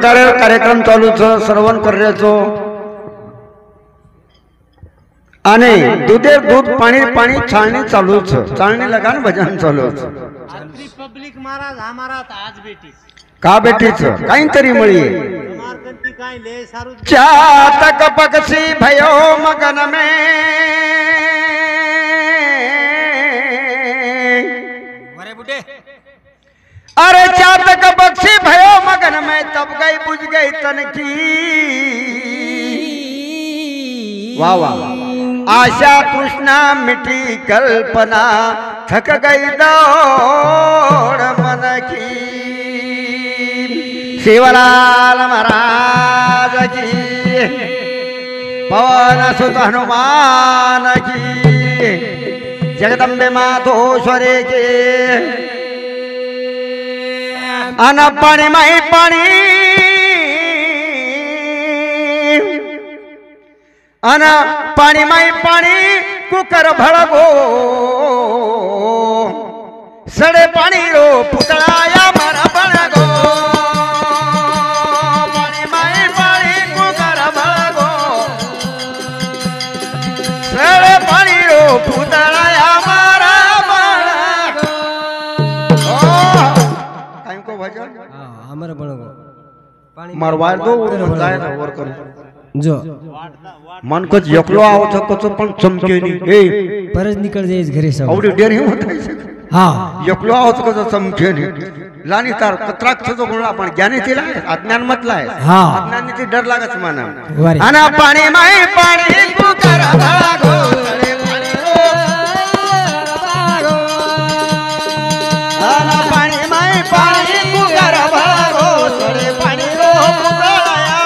कार्यक्रम चालूच श्रवण करायचो आणि दुधे दूध पाणी पाणी छाळणी चालूच चाळणी लगान भजन चालूच पब्लिक महाराज हमारा आज बेटी का बेटीच काहीतरी मळी चातक पक्षी भयो मगन में अरे चातक पक्षी भयो मगन में तब गई बुझ गई तन की वाह वाह आशा तृष्णा मिटी कल्पना थक गई दौड़ मन की शिवलाल महाराज की पवन सुत हनुमान की जगदम्बे माधोश्वरे के अन पाणी माई पाणी अन पाणी माई पाणी कुकर भळगो सडे पाणी रो पुतळाया मर बळगो पाणी माई पाणी कुकर भळगो सडे पाणी रो पुतळाया मर बळगो टाइम को भजन अमर बळगो मारवार दो जाय ना वर करू जो मन को एकलो आवत कचो पण चमके नी ए परत निकळ जाईस घरी सब आवडी डेरी होताय हां एकलो आवत कचो चमके नी लानी तार कत्राक्षचो गुण आपण ज्ञानी तिला अज्ञान मतला आहे हां अज्ञानी ती डर लागत माना वारे अन पाणी माई पाणी कुकर भळगो अन पाणी माई पाणी कुकर भळगो सडे पाणी रो पुतळाया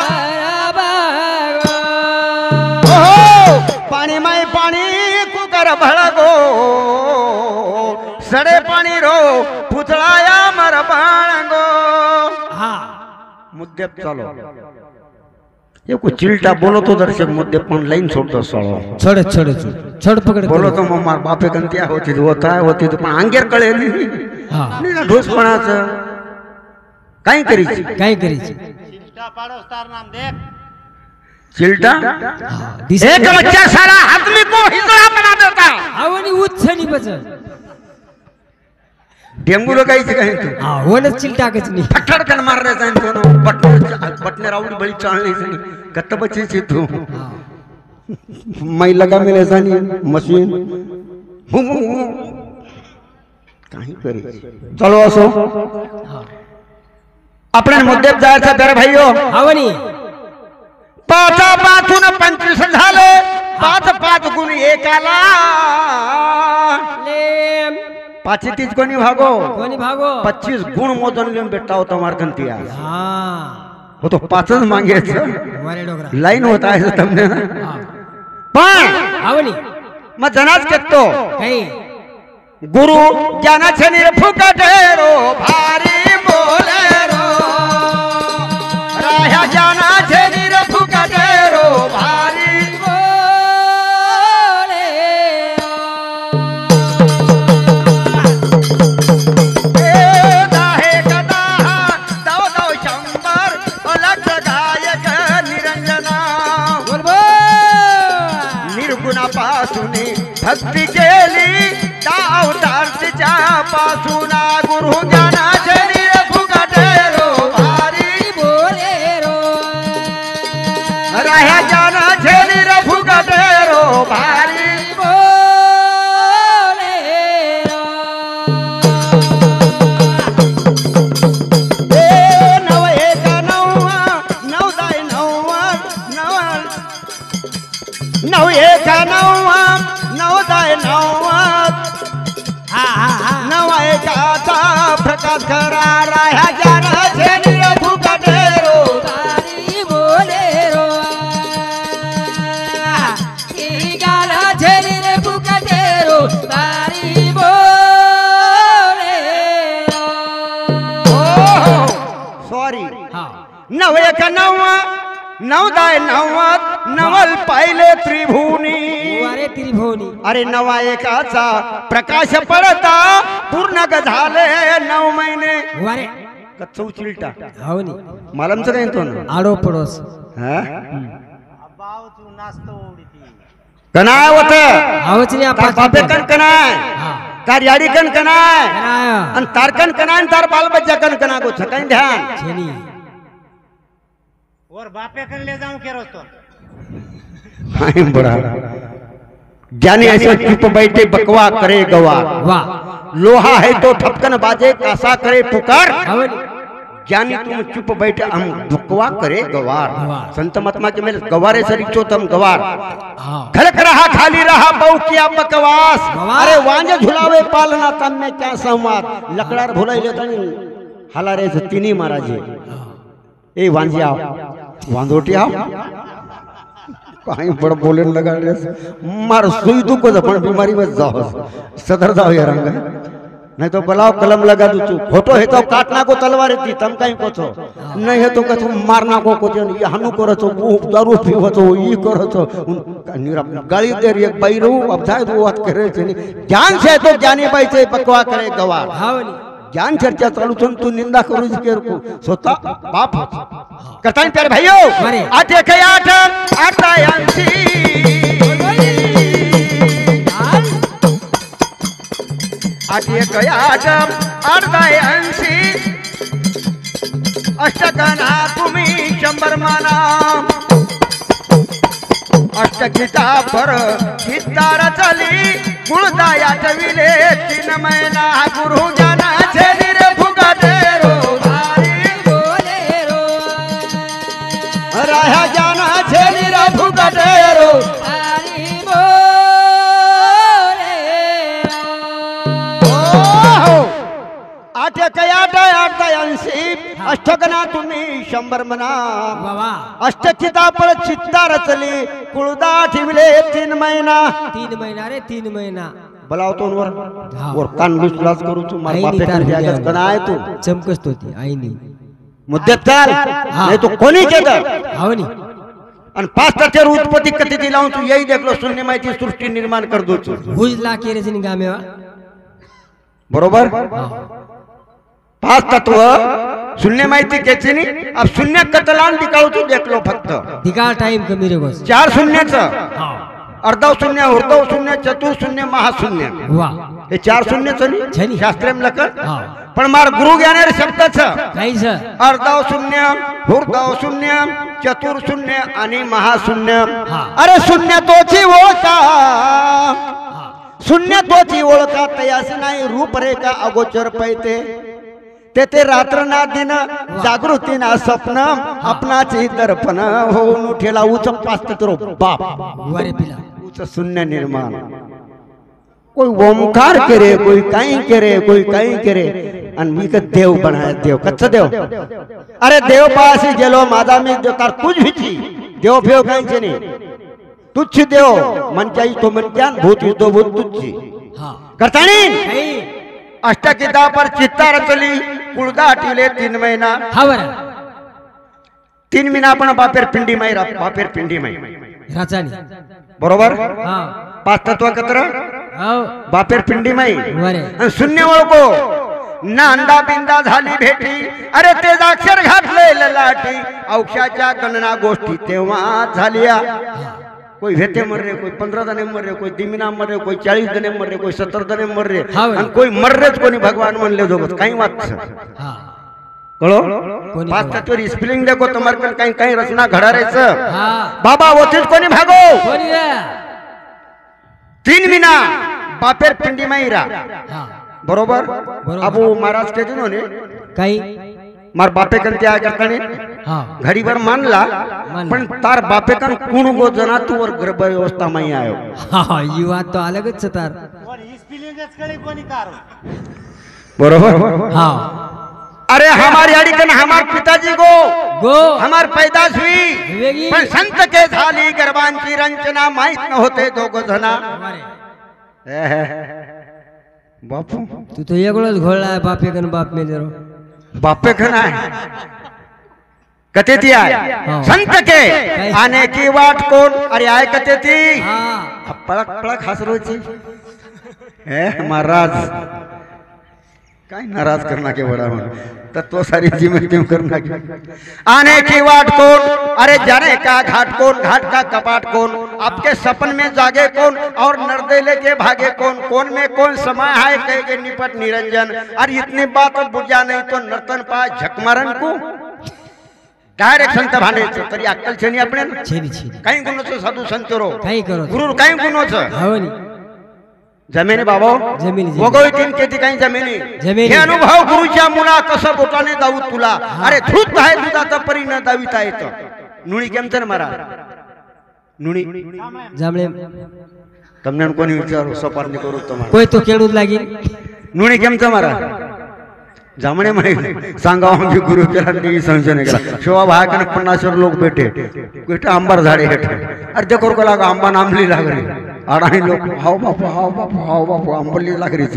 पाणी माई पाणी कुकर भळगो सडे पाणी रो पुतळाया मर बाळगो हां मुद्दे चालो एक चिलटा बोलो तो दर्शक मुद्दे पण लाइन छोड़तो सळो छोड़ छोड़ छोड़ पकड़ बोलो तो मग मार बापे गंतिया होती होती तो पण अंगेर कळे नाही हां नाही ना ढोसपणाचं काय करीची चिल्टा पाड़ो स्टार नाम देख चिलटा दिसे एक बच्चा सारा आदमी को हिजड़ा बना देता आवनी उच्छनी बच डेंगू लगायची काय तू हां वनच चिलटा कच नाही फटफटकन मार रे जाईन तो बटने रावडी बळी चालली जाणी गत्त बच्ची तू मै लगा मिले जानी मशीन काही करी चलो असो आपण मुद्दे जायचं तर भाईओ आवनी पाच पाचून 25 झाले 5 गुण एकाला लेम पाची तीच कोणी भागो 25 गुण मोजून घेऊन भेटता होता मार्कंतिया हां हो तो 5च मागायचं वारे डोगरा लाईन होत आहे तुमने ना हां पण आवनी मग जनाच केतो काही गुरु ज्ञानाचे निर्फुकटे रो भारी बोले रो राह्या ज्ञानाचे निर्फुकटे रो भारी बोले दाहे कदा दाव दाव 100 लक्ष गायक निरंजना बोल बोल निर्गुणापासून भक्ती केली अवतार तिच्या पासून गुरु ज्ञानाचे निर्फुकटे रो भारी बोले रो राह्या ज्ञानाचे निर्फुकटे रो भारी बोले रो ए 9 1 9 9 दाय 9 9 1 9 9 दाय 9 नवा एकाचा प्रकाश करा राह्या ज्ञानाचे निर्फुकटे रो तारी बोले रो की गाला झेली रे फुकटे रो तारी बोले रो सॉरी हां 9 1 9 9 दाय 9 नवल पाहिले त्रिभुवनी वारे त्रिभुवनी अरे नवा एकाचा प्रकाश पडता पूर्ण झाले 9 महिने वारे कच्चा उचिलटा हो नी मालमचं काय तो ना आडो पडोस हा बाव तू नाचतो उडी ती कनाय होत आवच नी तार बापे कन कनाय हा तार याडी कन कनाय कनाय आणि तार कन कनाय तार बाल बच्चा कन कना को छकाई ध्यान छेनी और बापे कन ले जाऊं के रोस्तो हाय बड़ा ज्ञानी ऐसे चुप बैठे बकवा करे गवार वाह लोहा है तो ठपकन बाजे कासा करे पुकार हो नी ज्ञानी तुम चुप बैठे हम बकवा करे गवार गवार। संत महात्मा के मेरे गवारे सरीचो तम गवार हां खलक रहा खाली रहा बहु किया बकवास गवार। अरे वांजे झुलावे पालना तम में क्या संवाद लकड़ार भुलाइले तनी हाला रे तिनी महाराज ए वांजे आओ वांदोटी आओ काही बड़ बोले लगा रे मार सुई दुखो तो पण बीमारी में जाओ सदर जाओ यार रंग नहीं तो बुलाओ कलम लगा दू तू फोटो है तो काटना को तलवार थी तम कहीं को छो नहीं है तो कछु मारना को ये हनु करो तो वो दारू पीवो तो ई करो तो गाली दे रही एक बैरू अब जाए तो बात करे छे ज्ञान से तो ज्ञानी बाई से बकवा करे गवार हो नी ज्ञान चर्चा चालू छन तू निंदा करू के को सोता बाप करता प्यारे भाइयों अरे। आठ एक आठ आठ यांसी आठ एक आठ आठ यांसी अष्टकना तुम्ही 100 माना अष्टगीता पर चित्तार चली गुळदाया टविले 3 महिना गुरु जाना छेली रे फुगटे रो बोले रो राहा जाना छेली रे फुगटे रो तारी बोले ओहो आठ एक आठ आठ यांसी अष्टगना तुम्ही 100 मना बाबा अष्टचिता पर चित्ता रचली कुळदा ठेवले 3 महिना 3 महिना रे 3 महिना बोलाव तो वर हाँ। वर कान विश्वास करू तू मार आई बापे नितार कर हृदयावर. कना आहे तू चमकस होती आईनी मुद्द्यात चाल नाही तो कोणी केलं हो नी आणि 5 टक्के उत्पत्ती कधी दिला तू यही देखलो शून्य माहिती सृष्टी निर्माण कर दो तू भुजला के रे जिन गामे बरोबर 5 तत्व शून्य माहिती कैसे नहीं अब शून्य कतलान निकालो तू देखलो फक्त दिका टाइम कमी रे बस 4 शून्याचं अर्धव शून्य ऊर्धव शून्य चतुर शून्य महाशून्य वाह हे 4 शून्य छनी. चली शास्त्रेम लखन हा पण मार गुरु ज्ञानेर शब्दाचं काहीच अर्धव शून्य ऊर्धव शून्य चतुर शून्य आणि महाशून्य हा. अरे शून्य तोची ओळखा शून्य तोची ओळखा तयास नाही रूपरेखा अगोचर पैते तेथे रात्र ना दिन जागृती ना स्वप्न अपनाची दर्पण होऊन उठेला उच पास्त तो बाप वरे पिला उच शून्य निर्माण कोई ओमकार करे कोई कहीं करे कोई कहीं करे आणि मी का देव बनाया देव कच्चा देव अरे देव पासी गेलो माझा मी देवकार तुझ भीची देव फेव काहीच नाही तुच्छ देव मन चाहिए तो मन ज्ञान भूत युद्ध भूत तुच्छी हा करतानी काही अष्टगीता पर चित्ता रचली कुळदा टिले 3 महिना हा बर 3 महिना आपण बापेर पिंडी माई बापेर पिंडी माई राचानी बरोबर हा 5 तत्व कत्र हो बापेर पिंडी माई वरे आणि शून्य ओळखो ना अंडा बिंदा झाली भेटी अरे ते अक्षर घातले ललाटी औक्षाच्या गणना गोष्टी तेव्हा झाल्या कोई भेते मर रहे कोई 15 जने मर रहे कोई दिमिना मर रहे कोई 40 जने मर रहे कोई 70 जने मर रहे हाँ आणि कोई मर रेच कोणी भगवान म्हणले दोघं काही वाच हा कळो कोणी 5 तत्व स्पेलिंग देखो तुम्हारे काही काही रचना घडा रेच हा बाबा ओतीच कोणी भागो कोणी रे 3 महिना बापेर पिंडी माईरा हा बरोबर बरोबर. अबू महाराज के दिनों ने काही मार बापे कन त्या करताने हा घड़ी भर मानला मानला. पण तार बापे कन कुण गो जना तू वर गर्भ व्यवस्था माई आयो हा युवा तो अलगच तार और स्पेलिंगच कळे कोणी कार बरोबर हा अरे हमारी अड़ी कन हमार पिताजी को गो हमार पैदाश हुई वेगी पण संत के झाली गर्भांची रंचना माहित न होते दोघ जना बापू तू तो वेगळंच घोळला बापे कन बाप मेले रो बापे कन आहे कते ती आहे हो. संत के आने की वाट कोण अरे आय कते ती हा पळक पळक हसरोची महाराज काय नाराज करना के बड़ा मन तत्व सारी जिम्मे क्यों करना के आने की वाट कौन, अरे जाने का घाट कौन, घाट का कपाट कौन, आपके सपन में जागे कौन और नरदेले के भागे कौन, कौन में कौन समा है कह के निपट निरंजन। अरे इतनी बात बुझा नहीं तो नर्तन पा झकमारन को डायरेक्ट संत भाने तरी अक्कल छेनी आपण छेनी छेनी काही गुणोचं साधू संतरो काही करो गुरु काही गुणोचं हवनी जमिनी बाबा जमिनी वगोई तीन केती काही जमिनी जमिनी हे अनुभव गुरुच्या मुला कसं बोटाने दाऊ तुला, अरे धूत आहे दुधाचा परी न दाविता येतं नुणी केम तर मारा नुणी जांभळे તમને કોની વિચારો સપારની કરું તમારે કોઈ તો કેડું જ લાગી नुणी કેમ તમારા जामणे माहिती सांगा आमची गुरु केला टीव्ही संशय केला शिवा भाकन 50 लोक बैठे बेटा आंबार झाडे हेठे अर्धे करू लागा आंबा नांबली लागली अडाणी लोक हाव बापू आंबली लागरीच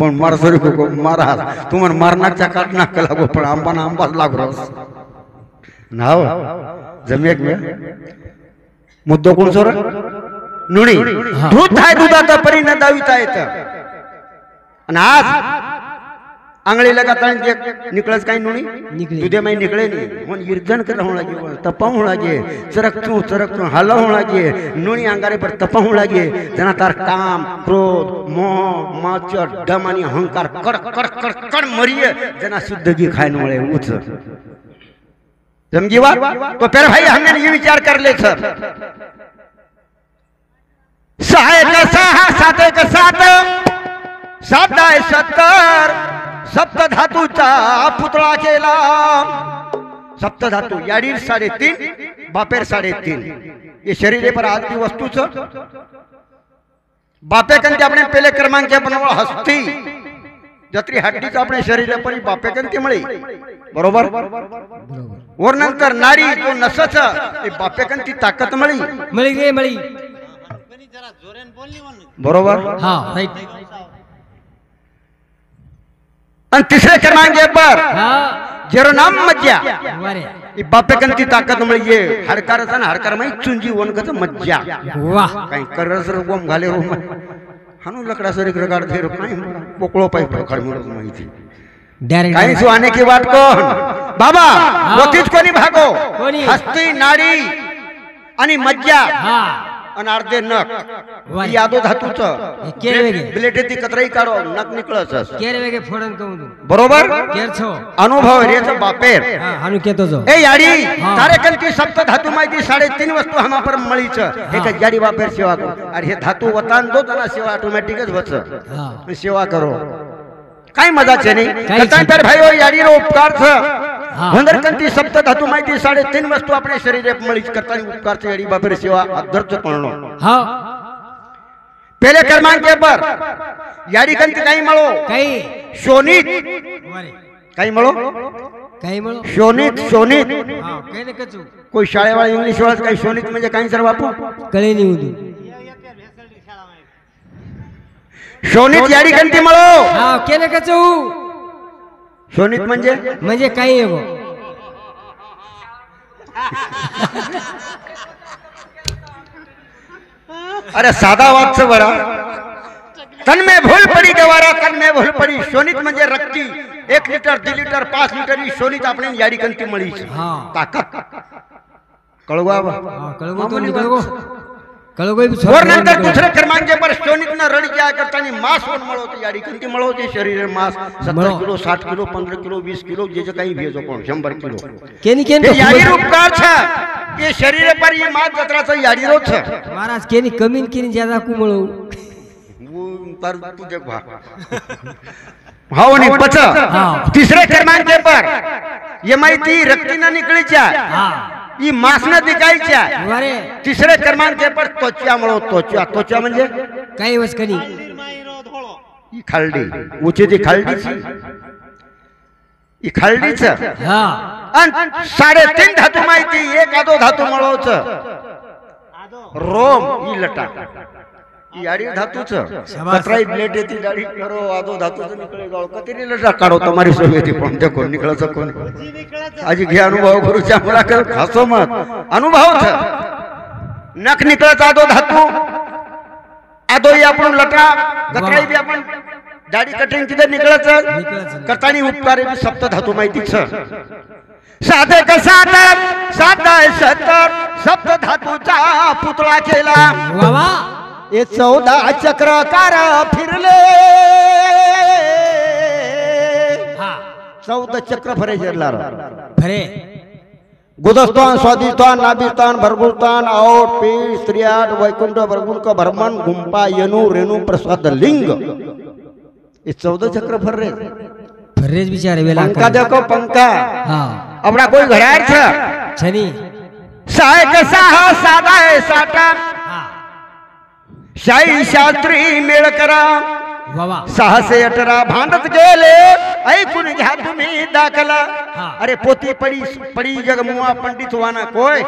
पण मारसरी को मारा तुम्हाला मारण्याच्या काट नाक लागो पण आंबा आंबाच लागरो नाव जमेक मे मुद्दो कोण सोर नुणी दूध आहे दुधाचा परी न दाविता येत आणि आज आंगळी लगातार निकळच काही नुणी तुझे माई निकळे नहीं मन ईर्जन कर होने लगी तपा होने लगे चरक तू हाला होने लगे नुणी अंगारे पर तपा होने लगे जना तार काम क्रोध मोह माचर डम आणि अहंकार कड़ कड़ कड़ कड़ मरिए जना शुद्ध की खाने वाले उच समझी बात तो फिर भाई हमने ये विचार कर ले सर सहाय का सहा साते का सात साताय 70 सप्त धातूचा पुतळा केला सप्त धातु याडीर 3.5 बापेर 3.5 ये शरीर पर आज की वस्तुच बापे कंते अपने पहले क्रमांक बनवा हस्ती जत्री हड्डीच अपने शरीर पर बापे कंते मळी बरोबर वर नंतर नारी जो नसच बापे कंती ताकद मळी मळी गे मळी जरा जोरेन बोलली म्हणून बरोबर हां राइट आणि तिसरे क्रमांक पर हां जेरो नाम मज्जा वारे बापे कंती ताकद म्हणजे हडकारचा ना हडकार माहिती चुंजी वनकच मज्जा वाह काही करस गोम घाले रोम हानू लकड़ा सरी रगाड़ धेर काही पोकळो पाई प्रकार मिळत माहिती डायरेक्ट काही सु आने की बात कोण बाबा वतीच कोणी भागो कोणी हस्ती नाडी आणि मज्जा हां आणि अर्धे नख वारे यादो धातूच केर वेगे ब्लेटेती कतराई काढो नख निकळस केर वेगे फोडन कहूं बरोबर केर छो अनुभव रेच बापेर हां हानु केतो जो ए याडी तारे कंती सप्त धातु माहिती 3.5 वस्तू हमा पर मळीच एक जाडी बापेर सेवा करो अरे हे धातु वतान दो जना सेवा ऑटोमॅटिकच वच हां सेवा करो काय मजा छे नहीं काही कताय पर भाईओ याडी रो उपकार छ हां वंदर कंती सप्त धातु माहिती 3.5 वस्तू अपने शरीर पर मळीच करता उपकार छ याडी बापेर सेवा अधर्च पळनो हां पहले क्रमांक पर याडी कंती काही मळो काही शोनित वारे काही मळो काही मळो शोनित शोनित हां काही न कचू कोई शाळेवाळा इंग्लिश वाळा काही शोनित म्हणजे काही सर बापू कळे नाही उदू भेसळली शाळा माहिती शोनित याडी कंती मळो हां केले कचू शोनित म्हणजे काही आहे वो अरे साधा वाक्य बड़ा तन में भूल पड़ी गवारा तन में भूल पड़ी शोनित म्हणजे रक्ती 1 लिटर 2 लिटर 5 लिटर ही शोनित आपण याडी कंती मळी हां ताकद कळवा हां कळगो तो निकळगो कळगो भी और नंतर दूसरे क्रमांक पर शोनित न रडी क्या करता नहीं मास वन मळो तो याडी कंती मळो ते शरीर मास 70 किलो 60 किलो 15 किलो 20 किलो जे काही भेजो कोण 100 किलो केनी केनी ये याडी उपकार छ ये शरीर पर ये मास जत्राचा याडी रो छ महाराज केनी कमी न केनी ज्यादा कुमळो तर तुझे हाव नहीं पच तीसरे क्रमांक पर ये माहिती रक्तीना निकळीच्या हां ई मासना दिकायच्या वारे तिसरे क्रमांक पर त्वचा मळो त्वचा म्हणजे काही वस कनी माई रोध होळो ई खालडी उची ती खालडीची ई खालडीच हां आणि 3.5 धातू माहिती एक आदो धातू मळोच आदो रोम ई लटा ई आडी धातूच कतराई ब्लेड येती दाढी करो आदो धातूच निकळे गाळ कतरी लटा काढो तुम्हारी सोबती पण ते कोण निकळच कोण जी निकळत आजी घे अनुभव गुरुच्या मुलाखत खासो मत अनुभव छ नख निकळत आदो धातू आदो ही आपण लटा कतराई भी आपण दाढी कटिंग तिथे निकळच निकळच. करतानी उपकार सप्त धातू माहितीच साधे कसा साधा सत्तर सप्त धातूचा पुतळा केला वा वा हे 14 चक्रकार फिरले हा 14 चक्र फरे शिरला खरे गुदस्तान स्वादिष्ठान नाभिस्थान भरगुस्तान औट पीठ स्त्रियाट वैकुंठ भरगुंक भ्रमण गुंपा यनु रेणु प्रसाद लिंग ये 14 चक्र फर रहे फर्रेज बिचारे वेला पंखा देखो पंखा हाँ अपना कोई घड़ार छ छनी साय कसा हा साधा है साटा हाँ शाही शास्त्री मेळ करा वा वा 618 भांडत गेले ऐकून घ्या तुम्ही दाखला हा. अरे पोती पड़ी पड़ी जग मुआ पंडित वाना कोई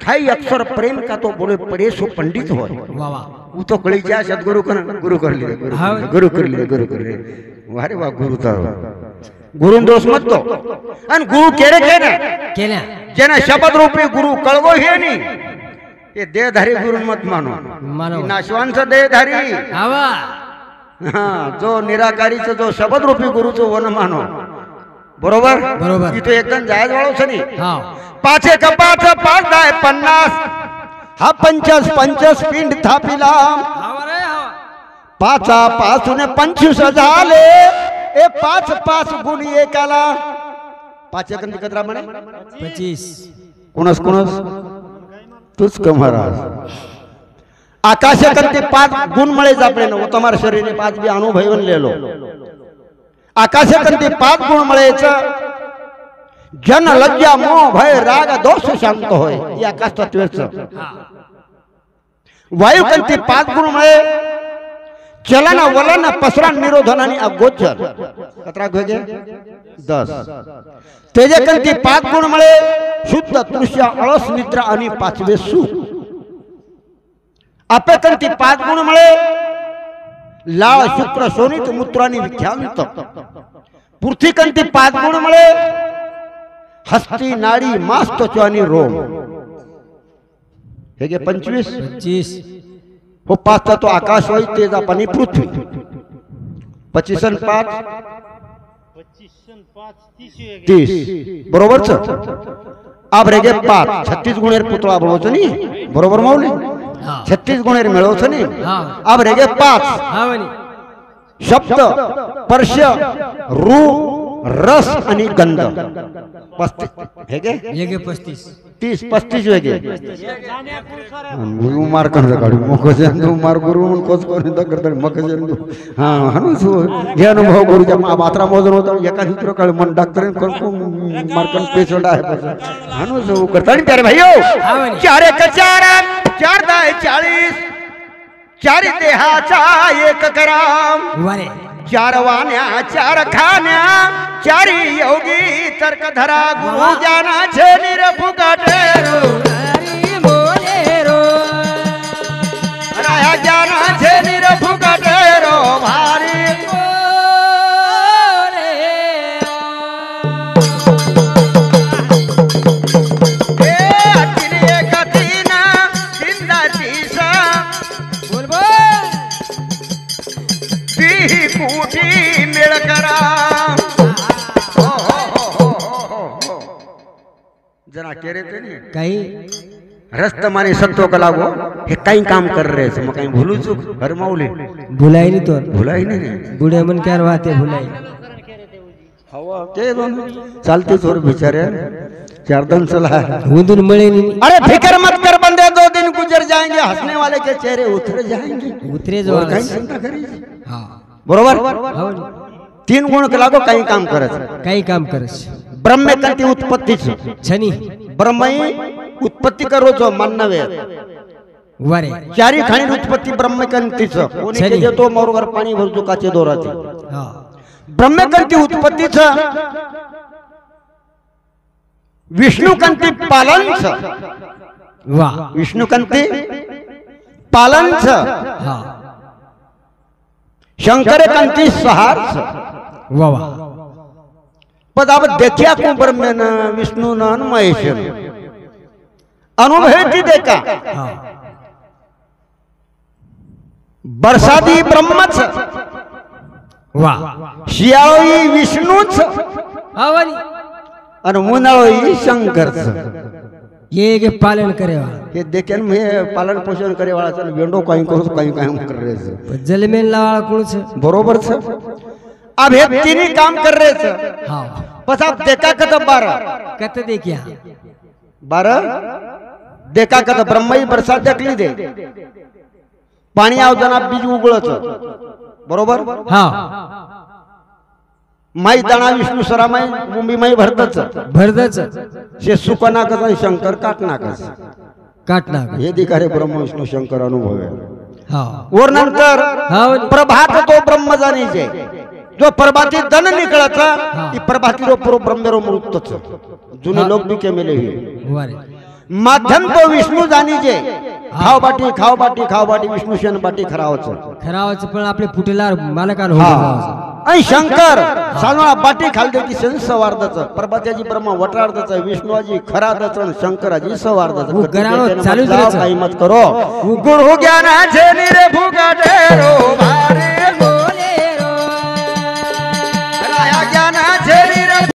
ढाई अक्षर प्रेम का तो बोले पड़े सो पंडित हो वा वा वो तो कड़ी जा सदगुरु कर गुरु कर लिए हाँ. गुरु कर लिए गुरु कर लिए वारे वाह गुरु तो गुरु दोष मत तो अन गुरु केरे के ना केल्या जेना शब्द रूपी गुरु कळगो हे नी ये देहधारी गुरु मत मानो मानो नाशवांचा देहधारी आवा हाँ जो निराकारीचं जो शब्द रूपी गुरुचं वन मानो बरोबर बरोबर. इथे एकदम जायज वाळो सनी हाँ पाच एक पाच 50 हा 50 पिंड थापिला आवा रे आवा पाचा पासून 25 झाले ए 5 गुण एकाला 5 एकंदी कतरा म्हणे 25 कोणस तूच का महाराज आकाश कंते 5 गुण मळे जापले न तुम्हारे शरीर ने 5 भी अनुभव ले लो आकाश कंते 5 गुण मळेच जन लज्जा मोह भय राग दोष शांत होय हे आकाश तत्वच वायू कंते 5 गुण मळे चलन वलन पसरण निरोधन आणि अगोचर कतरा घेगे 10 तेजे कंते 5 गुण मळे शुद्ध तृष्या अळस निद्रा आणि 5वे सुख अपेकंती 5 गुण मळे लाळ शुक्र शोणित मूत्रानी विख्यात पृथ्वीकंती 5 गुण मळे हस्ती नाडी मास त्वचा आणि रोम हे गे 25 हो 5 तो आकाश होय तेज पाणी पृथ्वी 25 आणि 5 30 बरोबर अब रेगे 5 36 गुणेर पुतळा बरोबर नी बरोबर माऊली 36 गुणेर मिळवतो नी अब रेगे 5 हाँ वनी शब्द स्पर्श रूप रस आणि गंध 35 हे गे ये के 35 30 35 वेगे जाण्या पुरुषार गुरु मार कर गाडी मकजन तू मार गुरु म्हणून कोच कोण करता मकजन हां हनुस हे अनुभव गुरुच्या मात्रा मोजन होता एका सूत्र काळ मन डॉक्टर कोण मारकन पेशंट आहे हनुस करता आणि प्यारे भाईओ 4 एक 4 4 दाय 40 4 देहाचा एक कराम वारे 4 वाण्या 4 खाण्या 4 योगी तर्क धरा गुरु ज्ञानाचे निरफुकाटे हरी बोले रो राया ज्ञानाचे निरफुकाटे रो भारी बोले हे अखिल एक 3 30 बोल बोल ती कुठी मेळ करा जना केरे ते नहीं काही रस्त माने सत्व का लागो हे काही काम कर रहे हैं मग काही भूलू चूक हर माऊली भुलाई नहीं तो भुला ही नहीं बूढ़े मन क्या बातें भुलाई हवा के दोन चालते थोर बिचारे 4 दिन चला उदून मळे नहीं अरे फिक्र मत कर बंदे 2 दिन गुजर जाएंगे हंसने वाले के चेहरे उतर जाएंगे उतरे जो और काही चिंता करी हाँ बरोबर हाँ 3 गुण के लागो काही काम करायचं काही काम करस ब्रह्म कंती उत्पत्तीच छनी ब्रह्म उत्पत्ती करो जो मानवे वारे 4 खाणी उत्पत्ती ब्रह्म कंतीच कोणी छनी. के देतो मोरवर पाणी भरतो काचे दोराचे हाँ ब्रह्म कंती उत्पत्तीच विष्णु कंती पालनच वाह विष्णु कंती पालनच हाँ शंकर कंती सहारच वाह वाह पण अब देखिया को ब्रह्म न विष्णु न महेश अनुभव ती देखा हाँ बरसाती ब्रह्मच वा शियाळो ही विष्णूच आवरी आणि उन्हाळो ही शंकरच ये के पालन करे वाला हे देखेन हे पालन पोषण करे वाला वेंडो काही करू काही काही कर रहे छ जल में लावाळा कोण छे बरोबर छ अब हे तीनी काम कर रहे छ हां बस आप देखा कत 12 कत देखिया 12 देखा कत ब्रह्माई बरसात देखली दे पाणी आवजना बीज उगळच बरोबर हां माई दाणा विष्णू सरामाई मुंबई माई भरतच भरदच शे सुकनाकच आणि शंकर काटनाकच काटना हे दिखारे ब्रह्म विष्णू शंकर अनुभव आहे हां और नंतर हां प्रभात तो ब्रह्म जाणीचे जो प्रभाती दन निकळाचा ती प्रभाती रो पुरो ब्रह्मेरो मृतच जुने लोक बी केमेले हे वारे माध्यम तो विष्णू जाणीचे खाव बाटी विष्णू शेण बाटी खरावच खरावच पण आपले फुटेला मालकान हा हो आणि शंकर सालवा बाटी खालदे की शन सवार्दच प्रभात्याची ब्रह्मा वटार्दच विष्णुजी खरादच आणि शंकराजी सवार्दच वो गरानो चालूच जाओ रहच. काही मत करो गुरु ज्ञानाचे निरे